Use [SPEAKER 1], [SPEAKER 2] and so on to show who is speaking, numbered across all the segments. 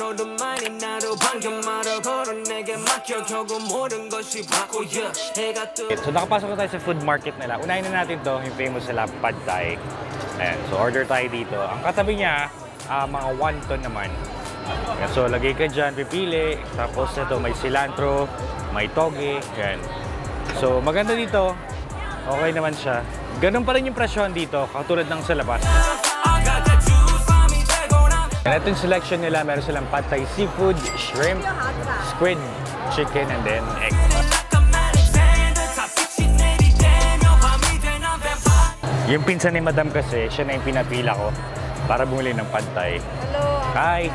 [SPEAKER 1] So nakapasok na tayo sa food market nila. Unahin na natin to, yung famous sila Pad Thai. Ayan, so order tayo dito. Ang katabi niya, mga wonton naman. Ayan, so lagay ka dyan, pipili. Tapos ito may cilantro, may toge. Ayan. So maganda dito. Okay naman siya. Ganun pa rin yung presyon dito, katulad ng sa labas. And ito yung selection nila. Meron silang Pad Thai seafood, shrimp, squid, chicken, and then egg. Yung pinsan ni Madam kasi, siya na yung pinapila ko para bumili ng Pad Thai.
[SPEAKER 2] Hello.
[SPEAKER 1] Hi!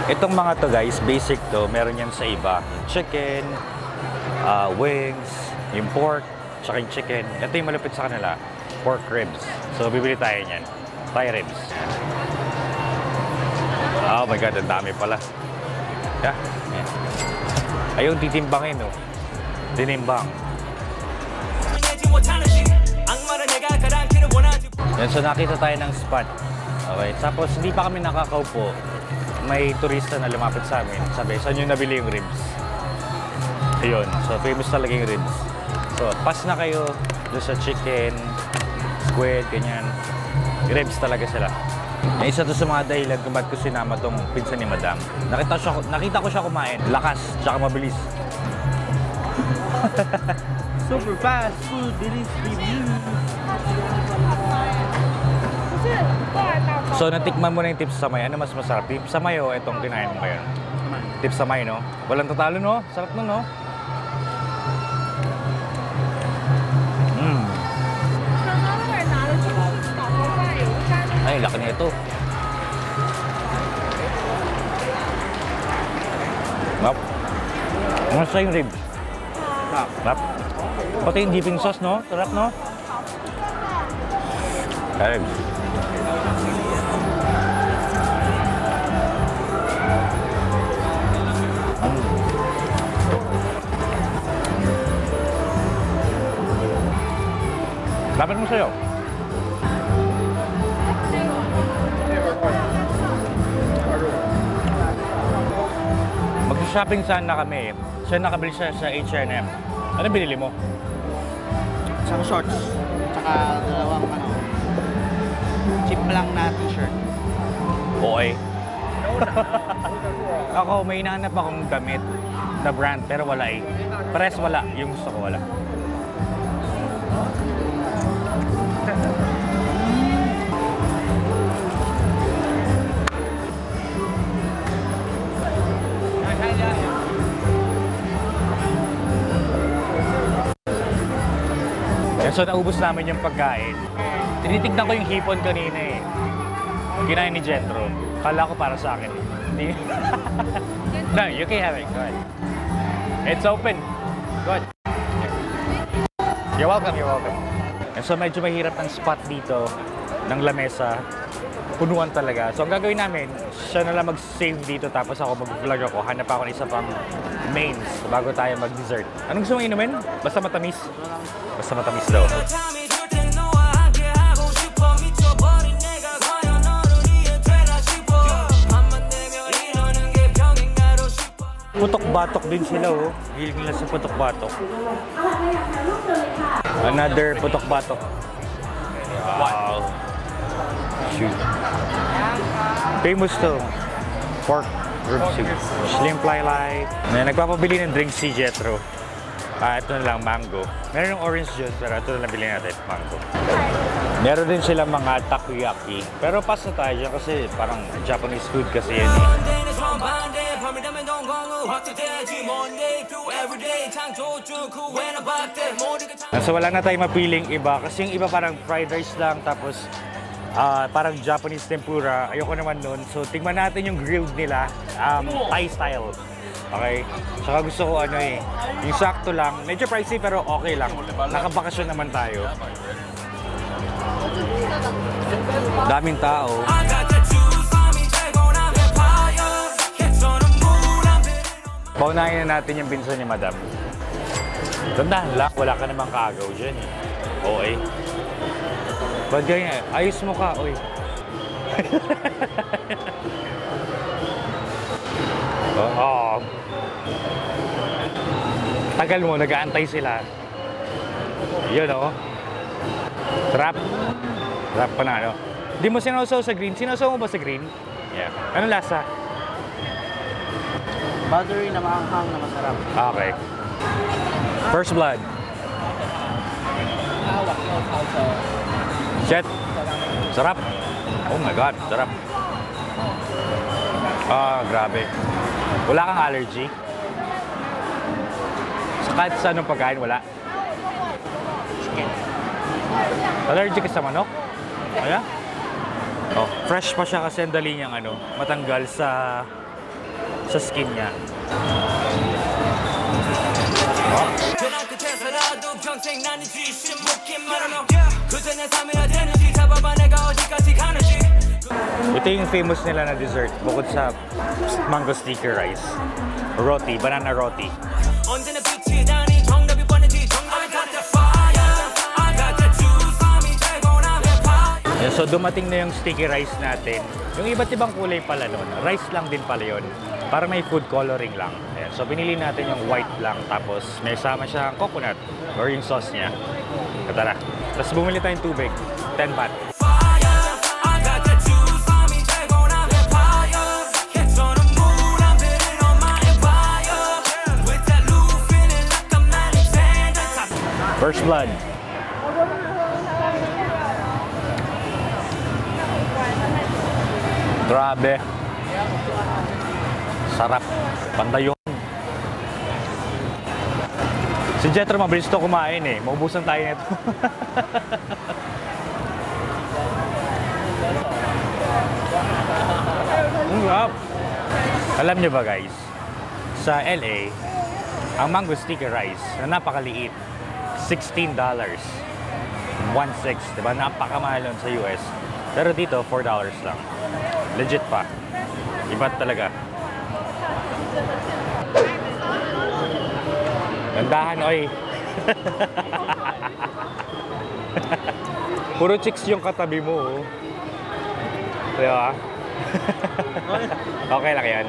[SPEAKER 1] Itong mga to guys, basic to, meron yan sa iba. Yung chicken, wings, yung pork, tsaka yung chicken. Ito yung malapit sa kanila, pork ribs. So bibili tayo niyan, Thai ribs. Oh my God, ang dami pala. Yeah. Ayun, titimbangin, no? Tinimbang. Yan, so nakita tayo ng spot. Okay, tapos hindi pa kami nakakaupo. May turista na lumapit sa amin. Sabi, saan nyo nabili yung ribs? Ayun, so famous talaga yung ribs. So, pass na kayo doon sa chicken, squid, ganyan. Ribs talaga sila. Yung isa to sa mga dahilan kung ba't ko sinama tong pinsan ni Madam. Nakita ko siya kumain. Lakas, tsaka mabilis.
[SPEAKER 3] Super fast food delivery.
[SPEAKER 1] So, natikman mo na yung tips sa may. Ano mas masarap? Tips sa may o itong kinain mo ngayon? Tips sa may, no? Walang tatalo, no? Sarap nun, no? Ay, laki na ito. Map. Ano sa yung ribs? Map. Pati yung dipping sauce, no? Sarap, no? Ribs. Lapit mo sa'yo. Mag-shopping sana kami. Siya nakabili siya sa H&M. Ano binili mo?
[SPEAKER 3] Isang shorts. Tsaka dalawang cheap lang na t-shirt.
[SPEAKER 1] Okay. Ako, may hinahanap akong damit na brand pero wala eh. Pares wala. Yung gusto ko wala. So naubos namin yung pagkain. Tinitignan ko yung hipon kanina eh. Kinain ni Jethro. Kala ko para sa akin. Hindi. No, you can have it. Go ahead. It's open. Go ahead. You're welcome, you're welcome. And so medyo mahirap ang spot dito ng lamesa. Punuan talaga. So ang gagawin namin, siya na lang mag-save dito tapos ako mag-vlog ako. Hanap ako ng isa pang mains bago tayo mag-dessert. Anong gusto mong inumin? Basta matamis. Basta matamis daw. Putok-batok din sila, oh. Hilig nila sa putok-batok. Another putok-batok. Wow. Shoot. Famous to. Pork rib soup. Shrimp lai-lai. Nagpapabili ng drinks si Jethro. Ito na lang, mango. Meron yung orange juice, pero ito na lang bilhin natin, mango. Meron din silang mga takoyaki. Pero pass na tayo dyan kasi parang Japanese food kasi yan eh. So wala na tayong mapiling iba kasi yung iba parang fried rice lang tapos parang Japanese tempura. Ayoko naman nun. So tingnan natin yung grilled nila, Thai style. Okay? Saka gusto ko ano eh, yung sakto lang. Medyo pricey pero okay lang. Nakabakasyon naman tayo. Daming tao. Paunahin na natin yung pinsan ni Madam. Tandahan lang, wala ka namang kaagaw dyan eh. Okay. Ba't ganyan? Ayos mo ka, oy. Oo. Tagal mo, nag-aantay sila. Yun, oh. Sarap. Sarap pa na, ano. Di mo sinausaw sa green? Sinausaw mo ba sa green? Yeah. Anong lasa?
[SPEAKER 3] Buttery na maanghang na masarap.
[SPEAKER 1] Okay. First blood. Shit. Sarap. Oh my God, sarap. Ah, grabe. Wala kang allergy? Kahit sa anong pagkain, wala?
[SPEAKER 3] Chicken.
[SPEAKER 1] Allergic ka sa manok? Kaya? Oh, fresh pa siya kasi ang dali niyang ano, matanggal sa skin niya. Oh. Ito yung famous nila na dessert bukod sa mango sticky rice. Roti, banana roti. Yeah, so dumating na yung sticky rice natin. Yung iba't ibang kulay pala nun. Rice lang din pala yun. Para may food coloring lang. Ayan. So pinili natin yung white lang. Tapos may sama siyang coconut or yung sauce niya. Tara. Tapos bumili tayong tubig. 10 baht. First blood. Grabe. Sarap. Pandayon. Si Jetro mabilis to kumain eh. Maubusan tayo nito. Alam niyo ba guys, sa LA, ang mango sticky rice na napakaliit, $16. 1.6, diba? Napakamahal nun sa US. Pero dito, $4 lang. Legit pa. Iba talaga. Gandahan, oy. Puro chicks yung katabi mo, oh. Diba? Okay lang yan.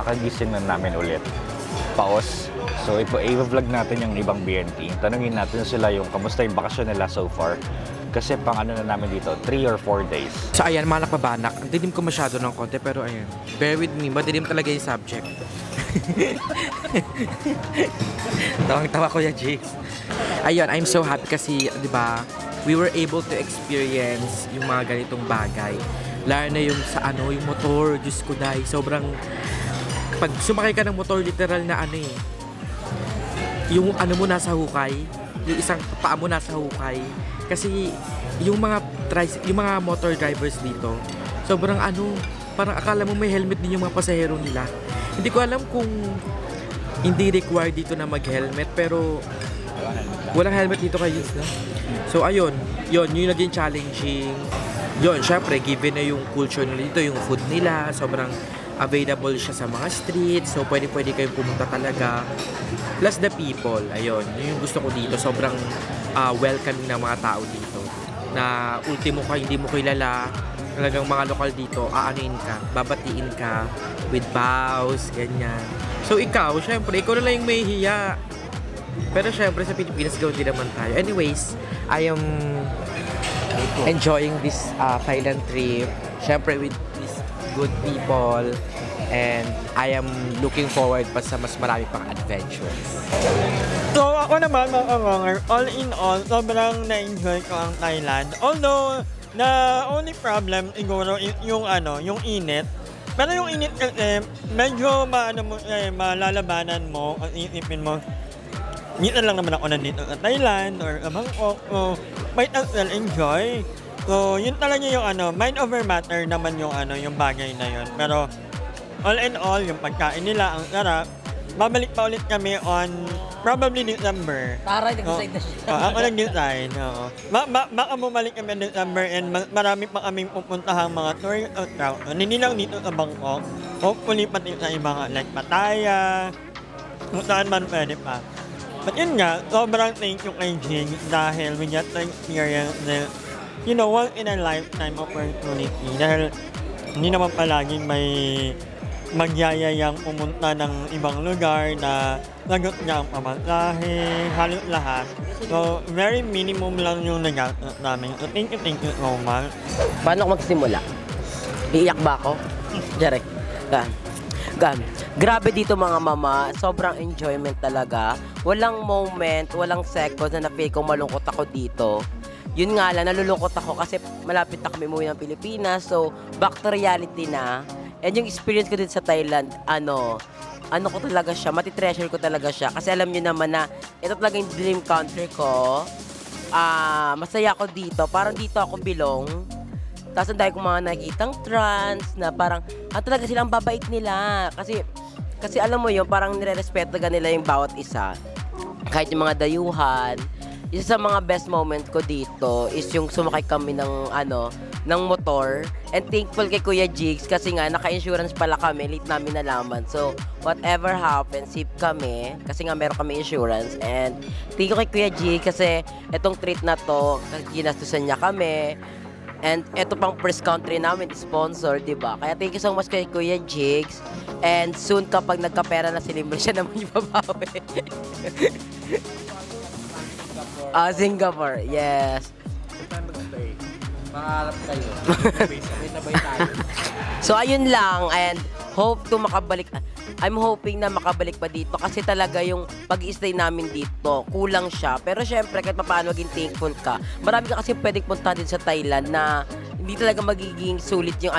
[SPEAKER 1] Kagising na namin ulit. Paos. So, i-vlog natin yung ibang BNT. Tanungin natin sila yung kamusta yung bakasyon nila so far. Kasi pang ano na namin dito, 3 or 4 days.
[SPEAKER 2] So ayan, mga nakpabanak. Ang dilim ko masyado ng konti, pero ayan. Bear with me, madilim talaga yung subject. Tawang-tawa ko ya, Jigs. Ayun, I'm so happy kasi, di ba, we were able to experience yung mga ganitong bagay. Lalo na yung sa ano, yung motor, Diyos ko dahil, sobrang pag sumakay ka ng motor, literal na ano eh, yung ano mo nasa hukay, yung isang paa mo nasa hukay. Kasi yung mga motor drivers dito, sobrang ano, parang akala mo may helmet din yung mga pasahero nila. Hindi ko alam kung hindi required dito na mag-helmet, pero walang helmet dito kayo, no? So ayun, yun naging challenging. Yun, syempre, given na yung culture nila dito, yung food nila, sobrang available siya sa mga streets, so pwede kayong pumunta talaga. Plus the people, ayun, yun yung gusto ko dito, sobrang welcoming ng mga tao dito. Na ultimo ka, hindi mo kilala, talagang mga lokal dito, aanuin ka, babatiin ka, with bows, ganyan. So ikaw, syempre, ikaw na lang yung may hiya. Pero syempre sa Pilipinas, gawin din naman tayo. Anyways, I am enjoying this Thailand trip. Syempre with these good people. And I am looking forward pa sa mas marami pang adventures.
[SPEAKER 4] So ako naman mga kawanger, all in all, sobrang na-enjoy ko ang Thailand. Although, the only problem siguro yung yung init. Pero yung init kasi, medyo malalabanan mo at isipin mo, dito lang naman ako nandito sa Thailand or sa Bangkok. So, might as well enjoy. So, yun talaga yung mind over matter naman yung yung bagay na yun. Pero, all in all, yung pagkain nila, ang sarap. Babalik pa ulit kami on probably December.
[SPEAKER 5] Taray, nag-decide na siya.
[SPEAKER 4] Ako nag-decide, oo. Baka bumalik kami December and marami pa kaming pupuntahang mga tourist route. Hindi lang dito sa Bangkok. Hopefully pati sa ibang like Pattaya, kung saan man pwede pa. But yun nga, sobrang thank you kay Jing dahil we get to experience the, once in a lifetime opportunity. Dahil hindi naman palaging may magyayayang pumunta ng ibang lugar na lagot niya ang pamasahe, halos lahat. So, very minimum lang yung nagastos namin. So, thank you so much.
[SPEAKER 5] Paano ako magsimula? Iiyak ba ako? Jarek. Grabe dito mga mama, sobrang enjoyment talaga. Walang moment, walang second na na-feel ko malungkot ako dito. Yun nga lang, nalulungkot ako kasi malapit na kami umuwi ng Pilipinas. So, back to reality na. And yung experience ko din sa Thailand, ano ko talaga siya, matitreasure ko talaga siya. Kasi alam niyo naman na ito talaga yung dream country ko. Masaya ako dito, parang dito ako belong. Tapos ang dahil kong mga nakikitang trans na parang, talaga silang babait nila. Kasi alam mo yun, parang nire-respeto nila yung bawat isa. Kahit yung mga dayuhan. Isa sa mga best moment ko dito is yung sumakay kami ng motor. And thankful kay Kuya Jigs kasi nga naka-insurance pala kami, late namin nalaman. So, whatever happens, safe kami kasi nga meron kami insurance. And thank you kay Kuya Jigs kasi itong treat na to, ginastusan niya kami. And ito pang first country namin, sponsor, di ba? Kaya thank you so much kay Kuya Jigs. And soon kapag nagkapera na si Limber, siya naman yung babawi. Singapore, yes.
[SPEAKER 2] Pangarap kayo. Sabay tayo.
[SPEAKER 5] So ayun lang and hope to makabalik. I'm hoping na makabalik pa dito kasi talaga yung pag-i-stay namin dito, kulang siya. Pero syempre kahit paano maging thankful ka. Marami ka kasi pwedeng punta din sa Thailand na hindi talaga magiging sulit yung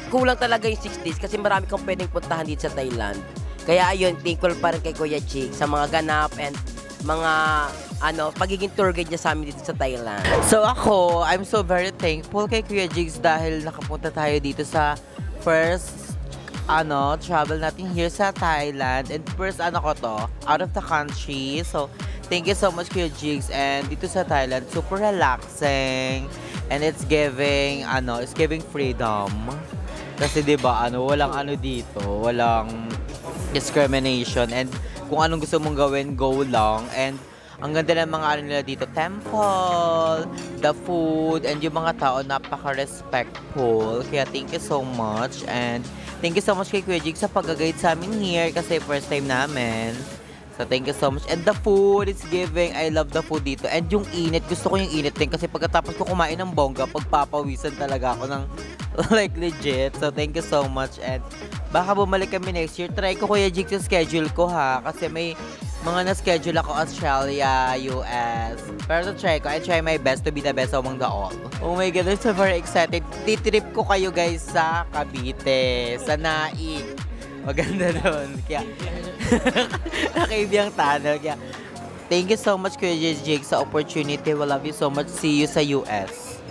[SPEAKER 5] kulang talaga yung 6 days kasi marami kang pwedeng puntahan dito sa Thailand. Kaya ayun, thankful pa rin kay Kuya Jig sa mga ganap and mga pagiging tour guide niya sa amin dito sa Thailand.
[SPEAKER 6] So ako, I'm so very thankful kay Kuya Jigs dahil nakapunta tayo dito sa first travel natin here sa Thailand and first ko to out of the country. So thank you so much Kuya Jigs, and dito sa Thailand super relaxing and it's giving freedom. Kasi 'di ba walang dito, walang discrimination and kung anong gusto mong gawin, go lang. And ang ganda ng mga nila dito, temple, the food, and yung mga tao napaka-respectful. Kaya thank you so much. And thank you so much kay Kuya Jig sa pag-guide sa amin here kasi first time namin. So thank you so much. And the food is giving. I love the food dito. And yung init, gusto ko yung init din kasi pagkatapos ko kumain ng bongga, pagpapawisan talaga ako ng like legit. So thank you so much. And baka bumalik kami next year. Try ko Kuya Jig sa schedule ko ha. Kasi may mga na-schedule ako Australia, US. Pero I try my best to be the best among the all. Oh my God, I'm so very excited. Titrip ko kayo guys sa Cavite, sa Naik. Maganda doon. Kaya, nakaibiyang tunnel. Kaya, thank you so much Kuya Jig sa opportunity. We love you so much. See you sa US.